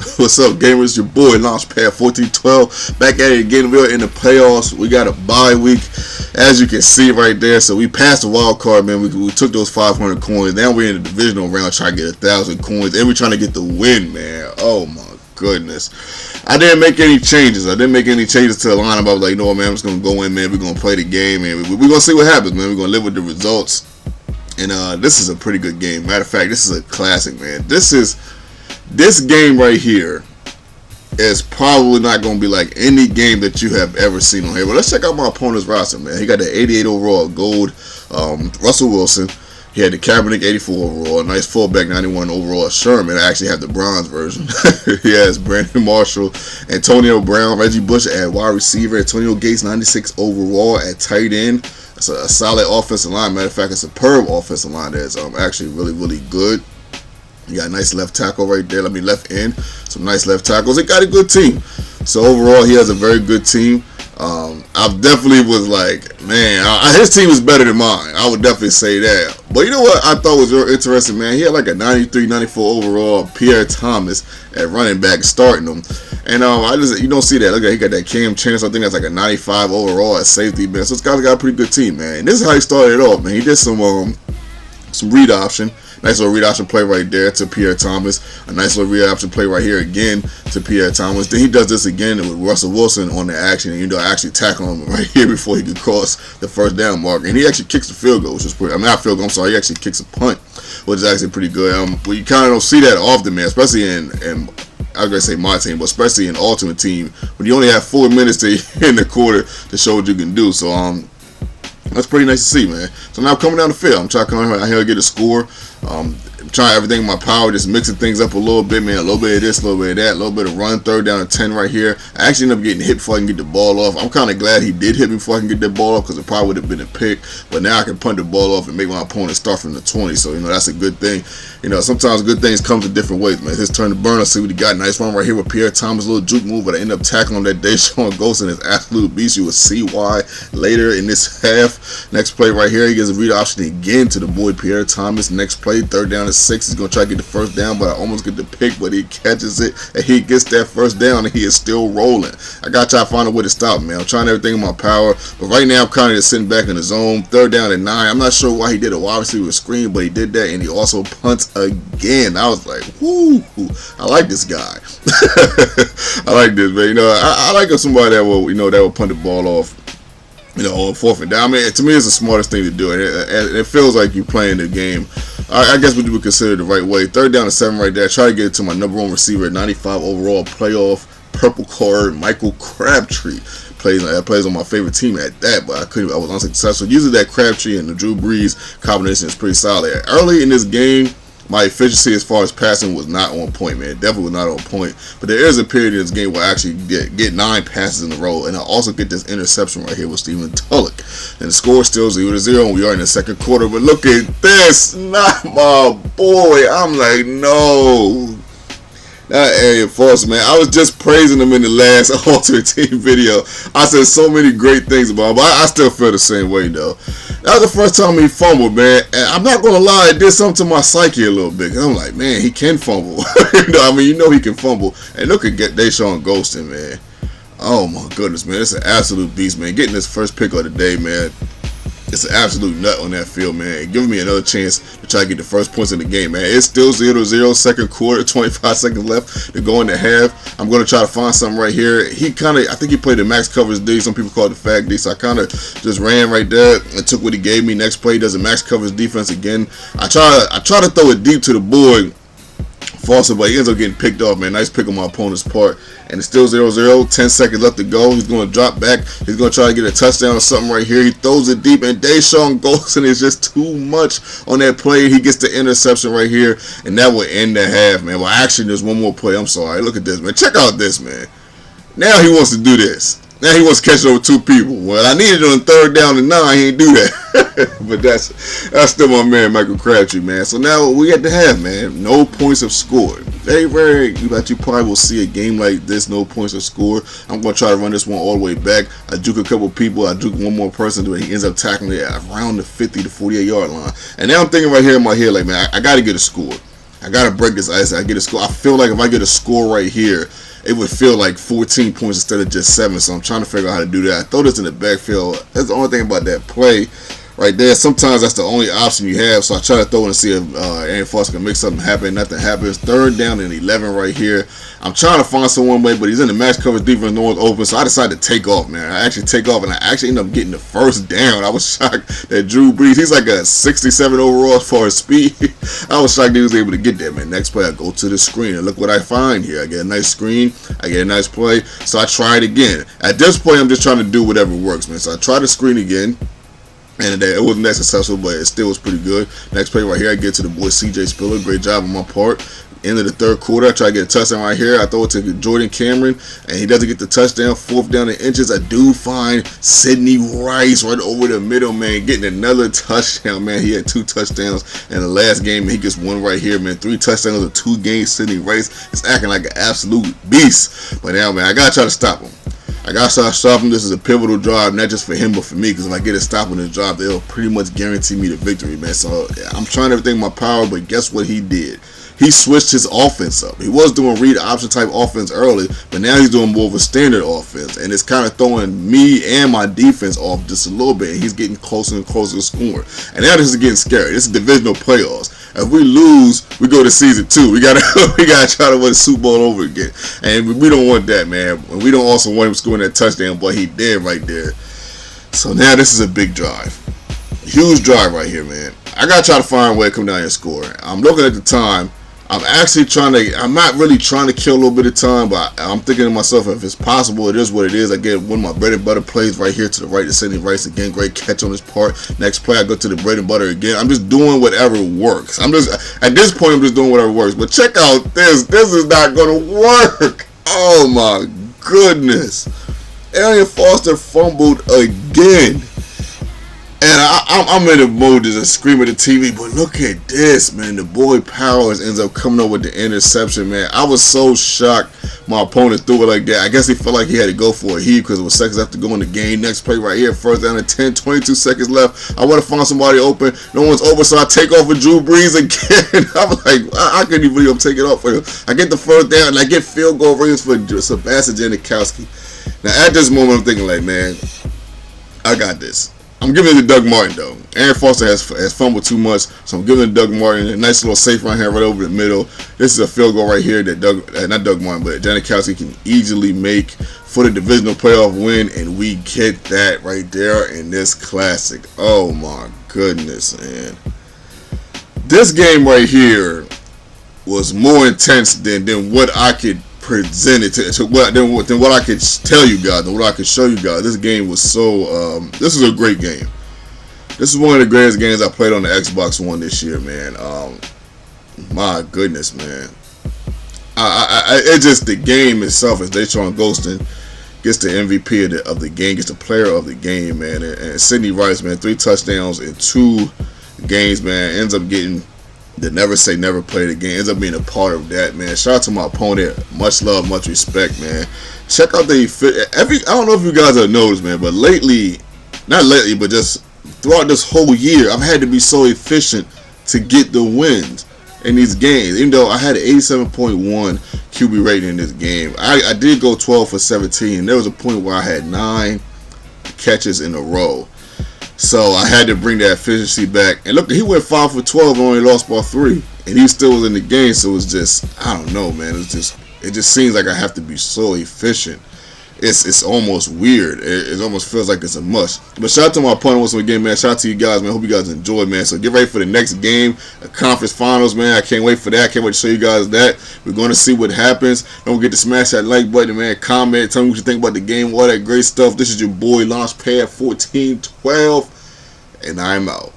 What's up, gamers? Your boy Launchpad 1412 back at it again. We're in the playoffs. We got a bye week, as you can see right there. So we passed the wild card, man. We took those 500 coins. Now we're in the divisional round trying to get 1,000 coins, and we're trying to get the win, man. Oh my goodness. I didn't make any changes. to the lineup. I was like, you know what, man, I'm just gonna go in, man. We're gonna play the game, and we're gonna see what happens, man. We're gonna live with the results. And this is a pretty good game. Matter of fact, this is a classic, man. This game right here is probably not going to be like any game that you have ever seen on here. But let's check out my opponent's roster, man. He got the 88 overall gold Russell Wilson. He had the Kaepernick 84 overall, a nice fullback 91 overall Sherman. I actually have the bronze version. He has Brandon Marshall, Antonio Brown, Reggie Bush at wide receiver, Antonio Gates 96 overall at tight end. It's a solid offensive line. Matter of fact, a superb offensive line that's actually really, really good. You got a nice left tackle right there. Left end. Some nice left tackles. He got a good team. So overall, he has a very good team. I definitely was like, man, his team is better than mine. I would definitely say that. But you know what I thought was real interesting, man? He had like a 93, 94 overall Pierre Thomas at running back starting him. And you don't see that. Look at, he got that Cam Chance. I think that's like a 95 overall at safety, man. So this guy's got a pretty good team, man. And this is how he started it off, man. He did some read option. Nice little read option play right there to Pierre Thomas. A nice little read option play right here again to Pierre Thomas. Then he does this again with Russell Wilson on the action. And actually tackle him right here before he could cross the first down mark. And he actually kicks the field goal, which is pretty. Not field goal, I'm sorry. He actually kicks a punt, which is actually pretty good. But you kind of don't see that often, man. Especially in I was going to say my team, but especially in Ultimate Team, when you only have 4 minutes to in the quarter to show what you can do. So that's pretty nice to see, man. So now coming down the field, I'm trying to come out here and get a score. I'm trying everything in my power, just mixing things up a little bit, man. A little bit of this, a little bit of that, a little bit of run, third down and 10 right here. I actually ended up getting hit before I can get the ball off. I'm kind of glad he did hit me before I can get that ball off, because it probably would have been a pick. But now I can punt the ball off and make my opponent start from the 20. So, that's a good thing. Sometimes good things come in different ways, man. His turn to burn. Let's see what he got. Nice one right here with Pierre Thomas, a little juke move, but I end up tackling that DIVISIONAL Ghost in his absolute beast. You will see why later in this half. Next play right here, he gets a read option again to the boy Pierre Thomas. Next play, third down and 6. He's going to try to get the first down, but I almost get the pick, but he catches it, and he gets that first down, and he is still rolling. I got to try to find a way to stop him, man. I'm trying everything in my power, but right now I'm kind of just sitting back in the zone. Third down and 9. I'm not sure why he did it. Well, obviously it was screen, but he did that, and he also punts again. I was like, whoo, I like this guy. I like this, man. I like somebody that will punt the ball off, on fourth and down. I mean, to me, it's the smartest thing to do. It feels like you're playing the game, I guess, what you would consider the right way. Third down and 7 right there. Try to get it to my number 1 receiver at 95 overall playoff purple card, Michael Crabtree. Plays on my favorite team at that, but I was unsuccessful. Usually that Crabtree and the Drew Brees combination is pretty solid. Early in this game, my efficiency as far as passing was not on point, man. Definitely was not on point. But there is a period in this game where I actually get 9 passes in a row, and I also get this interception right here with Stephen Tulloch. And the score is still 0-0, and we are in the second quarter. But look at this, not my boy. I'm like, no. That area force, man. I was just praising him in the last Ultimate Team video. I said so many great things about him, but I still feel the same way, though. That was the first time he fumbled, man. And I'm not going to lie, it did something to my psyche a little bit. Cause I'm like, man, he can fumble. He can fumble. And look at DIVISIONAL Ghosting, man. Oh, my goodness, man. It's an absolute beast, man. Getting this first pick of the day, man. It's an absolute nut on that field, man. Giving me another chance to try to get the first points in the game, man. It's still 0-0, second quarter, 25 seconds left to go in the half. I'm going to try to find something right here. I think he played the max coverage D. Some people call it the fag D. So I kind of just ran right there and took what he gave me. Next play, does a max coverage defense again. I try to throw it deep to the boy. Foster, but he ends up getting picked off, man. Nice pick on my opponent's part. And it's still 0-0. 10 seconds left to go. He's going to drop back. He's going to try to get a touchdown or something right here. He throws it deep, and DIVISIONAL goes, and it's just too much on that play. He gets the interception right here, and that will end the half, man. Well, actually, there's one more play. I'm sorry. Look at this, man. Check out this, man. Now he wants to do this. Now he wants to catch it over 2 people. Well, I needed it on third down and 9. He ain't do that. But that's still my man, Michael Crabtree, man. So now we at the half, man. No points have scored. Very rare that you probably will see a game like this. No points have scored. I'm going to try to run this one all the way back. I juke a couple people. I juke one more person. But he ends up tackling it around the 50 to 48 yard line. And now I'm thinking right here in my head, like, man, I got to get a score. I gotta break this ice. I get a score. I feel like if I get a score right here, it would feel like 14 points instead of just 7. So I'm trying to figure out how to do that. I throw this in the backfield. That's the only thing about that play right there. Sometimes that's the only option you have. So I try to throw it and see if Aaron Foster can make something happen. Nothing happens. 3rd down and 11 right here. I'm trying to find someone way, but he's in the match coverage defense, no one's open. So I decided to take off, man. I actually take off, and I actually end up getting the 1st down. I was shocked that Drew Brees, he's like a 67 overall as far as speed. I was shocked he was able to get that, man. Next play, I go to the screen, and look what I find here. I get a nice screen. I get a nice play. So I try it again. At this point, I'm just trying to do whatever works, man. So I try the screen again. And it wasn't that successful, but it still was pretty good. Next play right here, I get to the boy CJ Spiller. Great job on my part. End of the 3rd quarter, I try to get a touchdown right here. I throw it to Jordan Cameron, and he doesn't get the touchdown. 4th down in inches. I do find Sidney Rice right over the middle, man, getting another touchdown, man. He had 2 touchdowns in the last game, and he gets 1 right here, man. 3 touchdowns in 2 games. Sidney Rice is acting like an absolute beast. But now, man, I got to try to stop him. I got to stop him. This is a pivotal drive, not just for him, but for me, because if I get a stop on this drive, they'll pretty much guarantee me the victory, man. So I'm trying everything in my power, but guess what he did? He switched his offense up. He was doing read option type offense early, but now he's doing more of a standard offense, and it's kind of throwing me and my defense off just a little bit. He's getting closer and closer to scoring, and now this is getting scary. This is divisional playoffs. If we lose, we go to season 2. We gotta try to win the Super Bowl over again, and we don't want that, man. We don't also want him scoring that touchdown, but he did right there. So now this is a big drive, huge drive right here, man. I gotta try to find a way to come down here and score. I'm looking at the time. I'm not really trying to kill a little bit of time, but I'm thinking to myself, if it's possible, it is what it is. I get one of my bread and butter plays right here to the right to Sidney Rice again. Great catch on his part. Next play, I go to the bread and butter again. I'm just doing whatever works. At this point, I'm just doing whatever works. But check out this. This is not going to work. Oh my goodness. Arian Foster fumbled again. And I'm in the mode to just scream at the TV, but look at this, man. The boy Powers ends up coming up with the interception, man. I was so shocked my opponent threw it like that. I guess he felt like he had to go for a heave because it was seconds left to go in the game. Next play right here, 1st down and 10, 22 seconds left. I want to find somebody open. No one's open, so I take off with Drew Brees again. I'm like, I couldn't even believe I'm taking off for him. I get the 1st down, and I get field goal rings for Sebastian Janikowski. Now, at this moment, I'm thinking like, man, I got this. I'm giving it to Doug Martin, though. Aaron Foster has fumbled too much, so I'm giving it to Doug Martin. A nice little safe run here right over the middle. This is a field goal right here that not Doug Martin, but Janikowski can easily make for the divisional playoff win, and we get that right there in this classic. Oh, my goodness, man. This game right here was more intense than what I could present it than what I could tell you guys, than what I could show you guys. This game was so this is a great game. This is one of the greatest games I played on the Xbox One this year, man. My goodness, man. It's just the game itself, as Deshaun Ghostin gets the MVP of the game, gets the player of the game, man. And Sidney Rice, man, 3 touchdowns in 2 games, man. Ends up getting the never say never play the game. Ends up being a part of that, man. Shout out to my opponent. Much love, much respect, man. Check out I don't know if you guys have noticed, man, but not lately, but just throughout this whole year, I've had to be so efficient to get the wins in these games. Even though I had an 87.1 QB rating in this game, I did go 12 for 17. There was a point where I had 9 catches in a row. So I had to bring that efficiency back. And look, he went 5 for 12 and only lost by 3. And he still was in the game. So it was just, I don't know, man. It just seems like I have to be so efficient. It's almost weird. It almost feels like it's a must. But shout out to my opponent once again, man. Shout out to you guys, man. Hope you guys enjoy, man. So get ready for the next game, the conference finals, man. I can't wait for that. I can't wait to show you guys that. We're going to see what happens. Don't forget to smash that like button, man. Comment. Tell me what you think about the game. All that great stuff. This is your boy, Launchpad 1412. And I'm out.